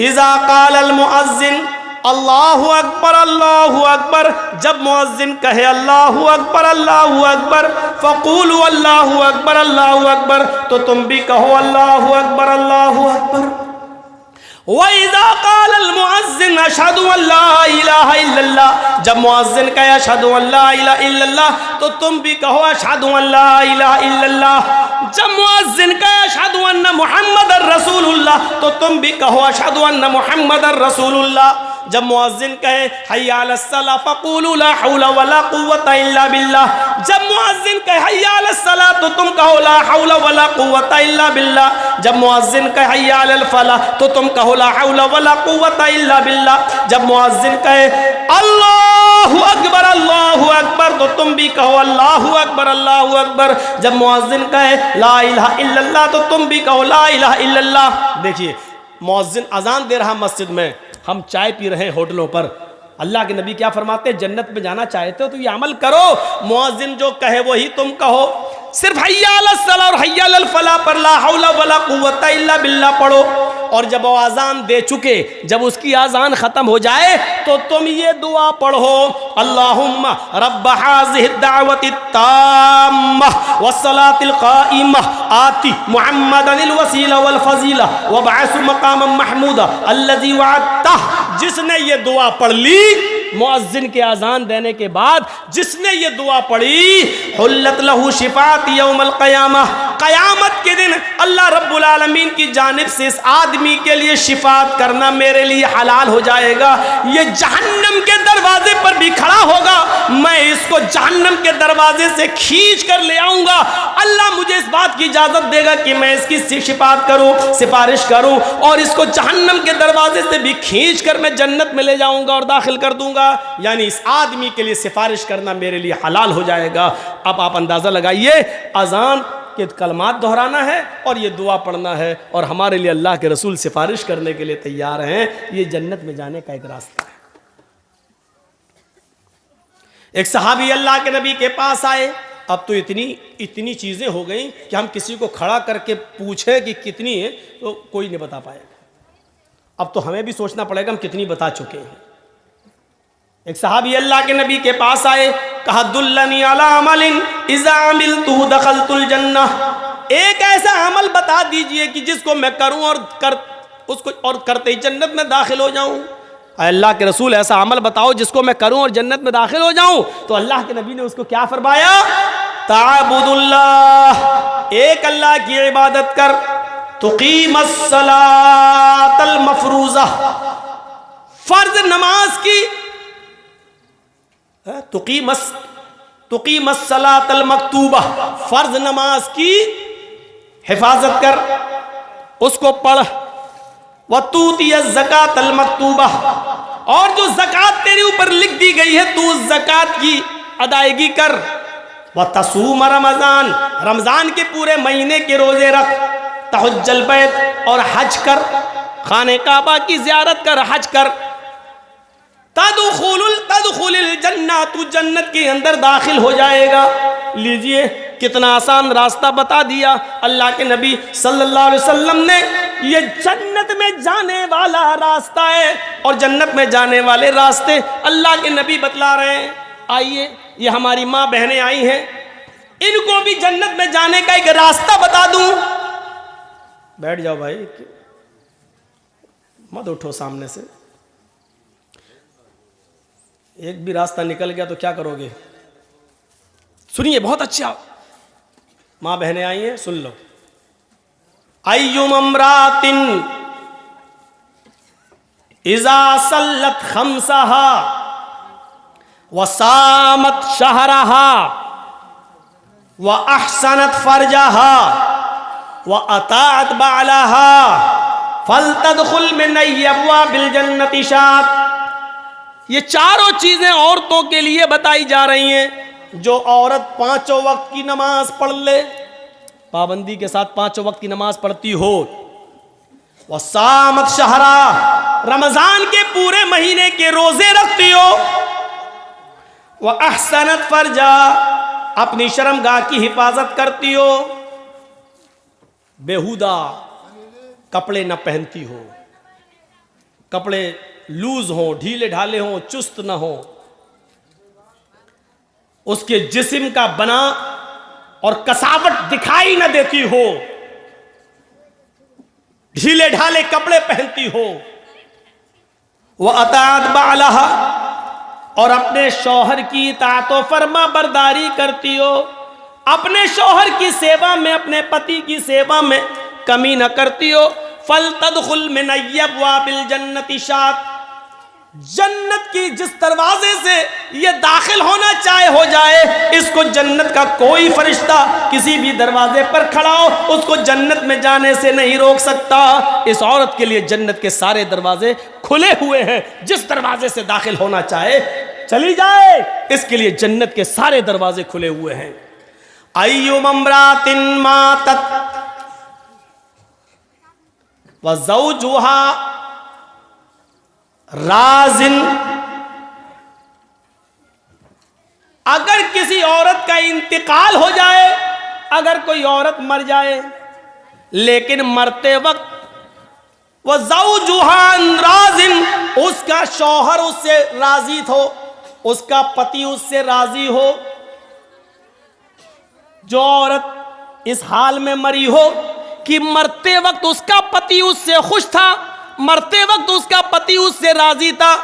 इज़ा क़ालल मुअज़्ज़िन अल्लाहु अकबर अल्लाहु अकबर, जब मुअज़्ज़िन कहे अल्लाहु अकबर फ़क़ूलू अल्लाहु अकबर, तो तुम भी कहो अल्लाहु अकबर। व इज़ा क़ालल मुअज़्ज़िन अशहदु अल्ला इलाहा इल्लल्लाह, जब मुअज़्ज़िन कहे अशहदु अल्ला इलाहा इल्लल्लाह, तो तुम भी कहो अशहदु अल्ला इलाहा इल्लल्लाह। जब मुअज़्ज़िन कहे अशहदु अन्ना मुहम्मदर रसूलुल्लाह, तो तुम भी कहो अशहदु अन्ना मुहम्मदर रसूलुल्लाह। जब मुअज़्ज़िन कहे हय्या अलस सलाह फ़क़ूलू ला हौला वला कुव्वता इल्ला बिल्लाह, जब मुअज़्ज़िन कहे हय्या अलस सलाह, तो तुम कहो ला हौला वला कुव्वता इल्ला बिल्लाह। जब मुअज़्ज़िन कहे हय्या अलल फलाह, तो तुम कहो ला हौला वला कुव्वता इल्ला बिल्लाह। जब मुअज़्ज़िन कहे अल्लाहु अकबर, तो तुम भी कहो अल्लाहु अकबर। जब मुअज़्ज़िन कहे ला इलाहा इल्लल्लाह, तो तुम भी कहो ला इलाहा इल्लल्लाह। देखिए, मुअज़्ज़िन अजान दे रहा मस्जिद में, हम चाय पी रहे हैं होटलों पर। अल्लाह के नबी क्या फरमाते हैं? जन्नत में जाना चाहते हो तो ये अमल करो, मुअज़्ज़िन जो कहे वही तुम कहो। सिर्फ हय्या अलस सलाह और हय्या अलल फलाह पर ला हौला वला कुव्वता इल्ला बिल्लाह पढ़ो। और जब वो आज़ान दे चुके, जब उसकी आज़ान ख़त्म हो जाए, तो तुम ये दुआ पढ़ो, अल्लाहुम्मा रब्ब हाज़िहि दावति ताम्मा वस्सलातिल क़ाइमा आति मुहम्मदनिल वसीला वल फ़ज़ीला वबअस मक़ामम महमूदा अल्लज़ी वअदतह। जिसने ये दुआ पढ़ ली, मुअज़्ज़िन के आज़ान देने के बाद जिसने ये दुआ पढ़ी, हुल्लत लहू शिफ़ात यौमल क़यामा, क़यामत के दिन अल्लाह रब्बुल आलमीन की जानिब से इस आदमी के लिए शिफ़ात करना मेरे लिए हलाल हो जाएगा। ये जहन्नम के दरवाजे पर भी खड़ा होगा, मैं इसको जहन्नम के दरवाजे से खींच कर ले आऊँगा। अल्लाह मुझे इस बात की इजाज़त देगा कि मैं इसकी शिफ़ात करूँ, सिफारिश करूँ, और इसको जहन्नम के दरवाजे से भी खींच कर मैं जन्नत में ले जाऊँगा और दाखिल कर दूँगा। यानी इस आदमी के लिए सिफारिश करना मेरे लिए हलाल हो जाएगा। अब आप अंदाज़ा लगाइए, अज़ान के कलमात दोहराना है और ये दुआ पढ़ना है, और हमारे लिए अल्लाह के रसूल सिफारिश करने के लिए तैयार हैं। ये जन्नत में जाने का एक रास्ता है। एक सहाबी अल्लाह के नबी के पास आए। अब तो इतनी चीज़ें हो गई कि हम किसी को खड़ा करके पूछे कि कितनी है तो कोई नहीं बता पाएगा। अब तो हमें भी सोचना पड़ेगा हम कितनी बता चुके हैं। एक सहाबी अल्लाह के नबी के पास आए, कहा दुल्लनी अला अमलिन इज़ा अमिलतुहु दखलतुल जन्नह। एक ऐसा अमल बता दीजिए कि जिसको मैं करूं और करते ही जन्नत में दाखिल हो जाऊं। अल्लाह के रसूल, ऐसा अमल बताओ जिसको मैं करूं और जन्नत में दाखिल हो जाऊं। तो अल्लाह के नबी ने उसको क्या फरमाया? ताबुदुल्लाह, एक अल्लाह की इबादत कर, तुकीमस सलातल मफरूज़ा, फर्ज नमाज की, तुकीमस सलातल मकतूबा, फर्ज नमाज की हिफाजत कर, उसको पढ़, वतूतियज ज़कातल मकतूबा, और जो ज़कात तेरे ऊपर लिख दी गई है तू उस ज़कात की अदायगी कर, वतसूम रमज़ान, रमज़ान के पूरे महीने के रोज़े रख, तहज्जुल बैत, और हज कर, खाने काबा की ज़ियारत कर, हज कर, तदखुलुल जन्नह, तू जन्नत के अंदर दाखिल हो जाएगा। लीजिए कितना आसान रास्ता बता दिया अल्लाह के नबी सल्लल्लाहु अलैहि वसल्लम ने। ये जन्नत में जाने वाला रास्ता है, और जन्नत में जाने वाले रास्ते अल्लाह के नबी बतला रहे हैं। आइए, ये हमारी माँ बहनें आई हैं, इनको भी जन्नत में जाने का एक रास्ता बता दूं। बैठ जाओ भाई, मत उठो सामने से। एक भी रास्ता निकल गया तो क्या करोगे? सुनिए, बहुत अच्छा, माँ बहनें आई हैं, सुन लो। अय्युम अमरातिन इज़ा सल्लत खम्सहा वसामत शहरहा व अहसनत फरजहा व अताअत बालहा फलतदखुल मिन अब्वाबिल जन्नति शात। ये चारों चीजें औरतों के लिए बताई जा रही हैं। जो औरत 5 वक्त की नमाज पढ़ ले, पाबंदी के साथ 5 वक्त की नमाज पढ़ती हो, वसामत शहरा, रमजान के पूरे महीने के रोजे रखती हो, वह अहसनत फरजा, अपनी शर्मगाह की हिफाजत करती हो, बेहुदा कपड़े न पहनती हो, कपड़े लूज हो, ढीले ढाले हो, चुस्त ना हो, उसके जिस्म का बना और कसावट दिखाई न देती हो, ढीले ढाले कपड़े पहनती हो, वह अताअत बालहा, और अपने शौहर की इताअत व फरमा बरदारी करती हो, अपने शौहर की सेवा में, अपने पति की सेवा में कमी न करती हो। फल तदखुल मिन अय्यबवाबिल जन्नति शात, जन्नत की जिस दरवाजे से ये दाखिल होना चाहे हो जाए, इसको जन्नत का कोई फरिश्ता किसी भी दरवाजे पर खड़ा हो उसको जन्नत में जाने से नहीं रोक सकता। इस औरत के लिए जन्नत के सारे दरवाजे खुले हुए हैं, जिस दरवाजे से दाखिल होना चाहे चली जाए, इसके लिए जन्नत के सारे दरवाजे खुले हुए हैं। अय्युम अम्रातिन मातत व ज़ौजुहा राजिन, अगर किसी औरत का इंतकाल हो जाए, अगर कोई औरत मर जाए लेकिन मरते वक्त वह ज़ौजुहा राजिन, उसका शौहर उससे राजी हो, उसका पति उससे राजी हो, जो औरत इस हाल में मरी हो कि मरते वक्त उसका पति उससे खुश था, मरते वक्त उसका पति उससे राजी था,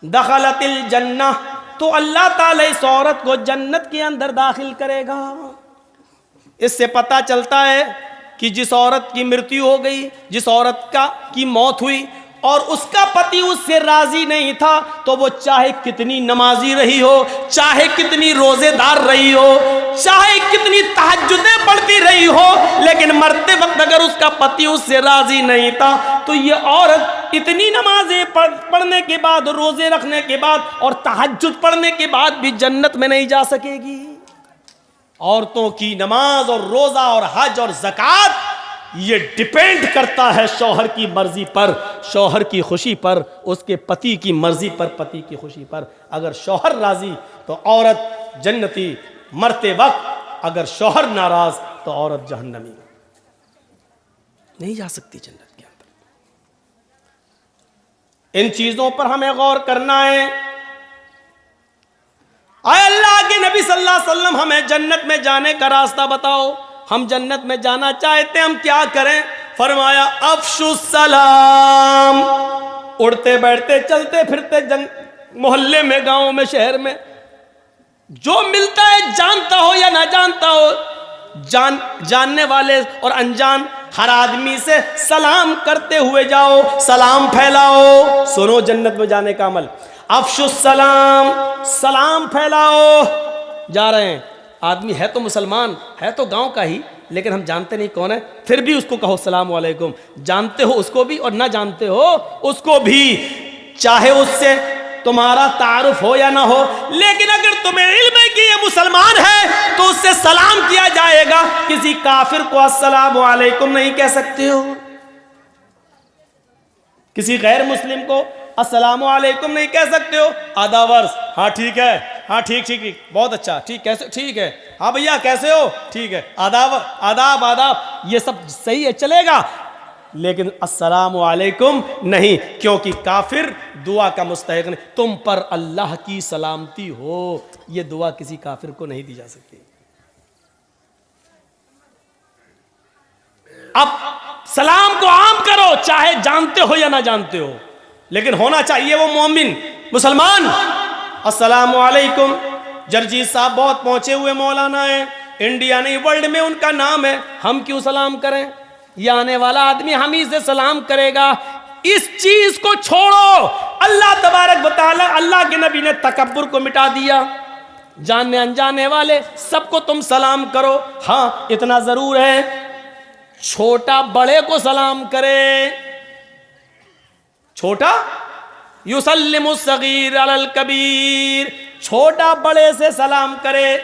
दखलतिल जन्नह, तो अल्लाह ताला इस औरत को जन्नत के अंदर दाखिल करेगा। इससे पता चलता है कि जिस औरत की मृत्यु हो गई, जिस औरत की मौत हुई और उसका पति उससे राजी नहीं था, तो वो चाहे कितनी नमाजी रही हो, चाहे कितनी रोजेदार रही हो, चाहे कितनी तहज्जुदें पढ़ती रही हो, लेकिन मरते वक्त अगर उसका पति उससे राजी नहीं था, तो ये औरत इतनी नमाजें पढ़ने के बाद, रोजे रखने के बाद और तहज्जुद पढ़ने के बाद भी जन्नत में नहीं जा सकेगी। औरतों की नमाज और रोजा और हज और ज़कात ये डिपेंड करता है शौहर की मर्जी पर, शौहर की खुशी पर, उसके पति की मर्जी पर, पति की खुशी पर। अगर शौहर राजी तो औरत जन्नती, मरते वक्त अगर शौहर नाराज तो औरत जहन्नमी, नहीं जा सकती जन्नत के अंदर। इन चीजों पर हमें गौर करना है। आए अल्लाह के नबी सल्लल्लाहु अलैहि वसल्लम हमें जन्नत में जाने का रास्ता बताओ, हम जन्नत में जाना चाहते हैं, हम क्या करें? फरमाया अफ़शुस सलाम, उड़ते बैठते चलते फिरते मोहल्ले में, गांव में, शहर में जो मिलता है, जानता हो या ना जानता हो, जानने वाले और अनजान हर आदमी से सलाम करते हुए जाओ, सलाम फैलाओ। सुनो जन्नत में जाने का अमल, अफ़शुस सलाम, सलाम फैलाओ। जा रहे हैं, आदमी है तो मुसलमान, है तो गांव का ही, लेकिन हम जानते नहीं कौन है, फिर भी उसको कहो सलाम वालेकुम। जानते हो उसको भी और ना जानते हो उसको भी, चाहे उससे तुम्हारा तारुफ हो या ना हो, लेकिन अगर तुम्हें इल्म है कि ये मुसलमान है तो उससे सलाम किया जाएगा। किसी काफिर को अस्सलाम वालेकुम नहीं कह सकते हो, किसी गैर मुस्लिम को अस्सलाम वालेकुम नहीं कह सकते हो। आधा वर्ष, हाँ ठीक है, हाँ ठीक ठीक ठीक, बहुत अच्छा, ठीक कैसे, ठीक है, हाँ भैया कैसे हो, ठीक है, आदाब आदाब आदाब, ये सब सही है, चलेगा, लेकिन अस्सलाम वालेकुम नहीं, क्योंकि काफिर दुआ का मुस्तहिक नहीं। तुम पर अल्लाह की सलामती हो, ये दुआ किसी काफिर को नहीं दी जा सकती। अब सलाम को आम करो, चाहे जानते हो या ना जानते हो, लेकिन होना चाहिए वो मोमिन मुसलमान। अस्सलामु अलैकुम, जरजीत साहब बहुत पहुंचे हुए मौलाना है, इंडिया नहीं वर्ल्ड में उनका नाम है, हम क्यों सलाम करें? ये आने वाला आदमी हम ही से सलाम करेगा। इस चीज को छोड़ो। अल्लाह तबारक व तआला, अल्लाह के नबी ने तकब्बुर को मिटा दिया, जानने अनजाने वाले सबको तुम सलाम करो। हाँ इतना जरूर है, छोटा बड़े को सलाम करे, छोटा युसल्लिमु सगीर अलल कबीर, छोटा बड़े से सलाम करे।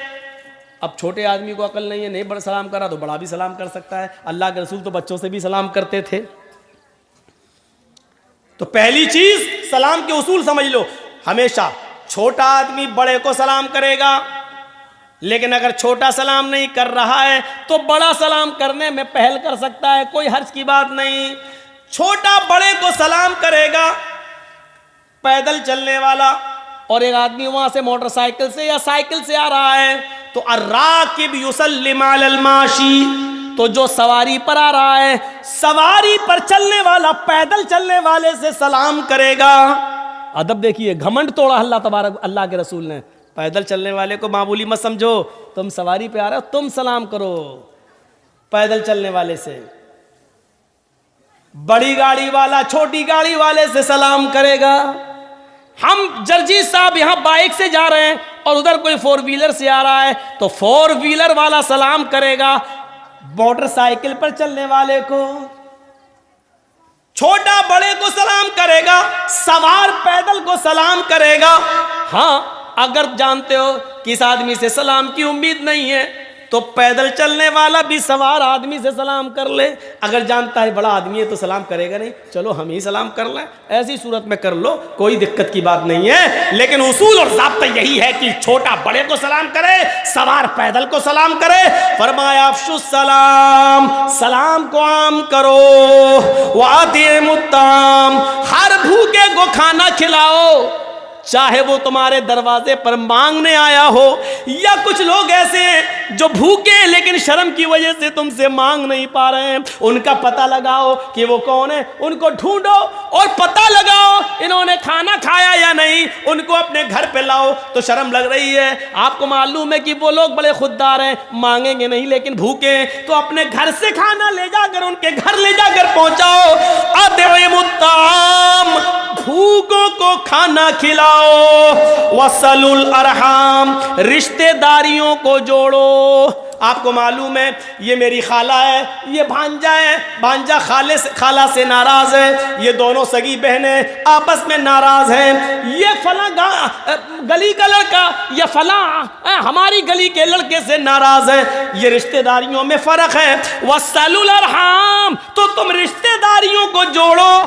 अब छोटे आदमी को अकल नहीं है, नहीं बड़ा सलाम करा तो बड़ा भी सलाम कर सकता है। अल्लाह के रसूल तो बच्चों से भी सलाम करते थे। तो पहली चीज सलाम के उसूल समझ लो, हमेशा छोटा आदमी बड़े को सलाम करेगा, लेकिन अगर छोटा सलाम नहीं कर रहा है तो बड़ा सलाम करने में पहल कर सकता है, कोई हर्ज की बात नहीं। छोटा बड़े को सलाम करेगा, पैदल चलने वाला, और एक आदमी वहां से मोटरसाइकिल से या साइकिल से आ रहा है तो अर्राकिब युसल्लिम अलल माशी, तो जो सवारी पर आ रहा है, सवारी पर चलने वाला पैदल चलने वाले से सलाम करेगा। अदब देखिए, घमंड तोड़ा अल्लाह तबारक अल्लाह के रसूल ने। पैदल चलने वाले को मामूली मत समझो, तुम सवारी पे आ रहे हो, तुम सलाम करो पैदल चलने वाले से। बड़ी गाड़ी वाला छोटी गाड़ी वाले से सलाम करेगा। हम जर्जी साहब यहां बाइक से जा रहे हैं और उधर कोई फोर व्हीलर से आ रहा है तो फोर व्हीलर वाला सलाम करेगा मोटरसाइकिल पर चलने वाले को। छोटा बड़े को सलाम करेगा, सवार पैदल को सलाम करेगा। हाँ, अगर जानते हो कि इस आदमी से सलाम की उम्मीद नहीं है तो पैदल चलने वाला भी सवार आदमी से सलाम कर ले। अगर जानता है बड़ा आदमी है तो सलाम करेगा नहीं, चलो हम ही सलाम कर लें, ऐसी सूरत में कर लो, कोई दिक्कत की बात नहीं है। लेकिन उसूल और ज़ाब्ता यही है कि छोटा बड़े को सलाम करे, सवार पैदल को सलाम करे। फरमाया अफ़शुस सलाम, सलाम को आम करो, वातिमुत्ताम, हर भूखे को खाना खिलाओ, चाहे वो तुम्हारे दरवाजे पर मांगने आया हो, या कुछ लोग ऐसे हैं जो भूखे हैं लेकिन शर्म की वजह से तुमसे मांग नहीं पा रहे हैं। उनका पता लगाओ कि वो कौन है, उनको ढूंढो और पता लगाओ इन्होंने खाना खाया या नहीं, उनको अपने घर पे लाओ। तो शर्म लग रही है, आपको मालूम है कि वो लोग बड़े खुददार हैं, मांगेंगे नहीं लेकिन भूखे हैं, तो अपने घर से खाना ले जाकर उनके घर ले जाकर पहुंचाओ। अतिमुत्ताम, भूखों को खाना खिलाओ। वसलुल अरहाम, रिश्तेदारियों को जोड़ो। आपको मालूम है ये मेरी खाला है, ये भांजा है, भांजा खाला से नाराज है, ये दोनों सगी बहनें आपस में नाराज हैं, ये फला गली का लड़का या फला हमारी गली के लड़के से नाराज है। ये रिश्तेदारियों में फर्क है। वसलुल अरहाम, तो तुम रिश्तेदारियों को जोड़ो।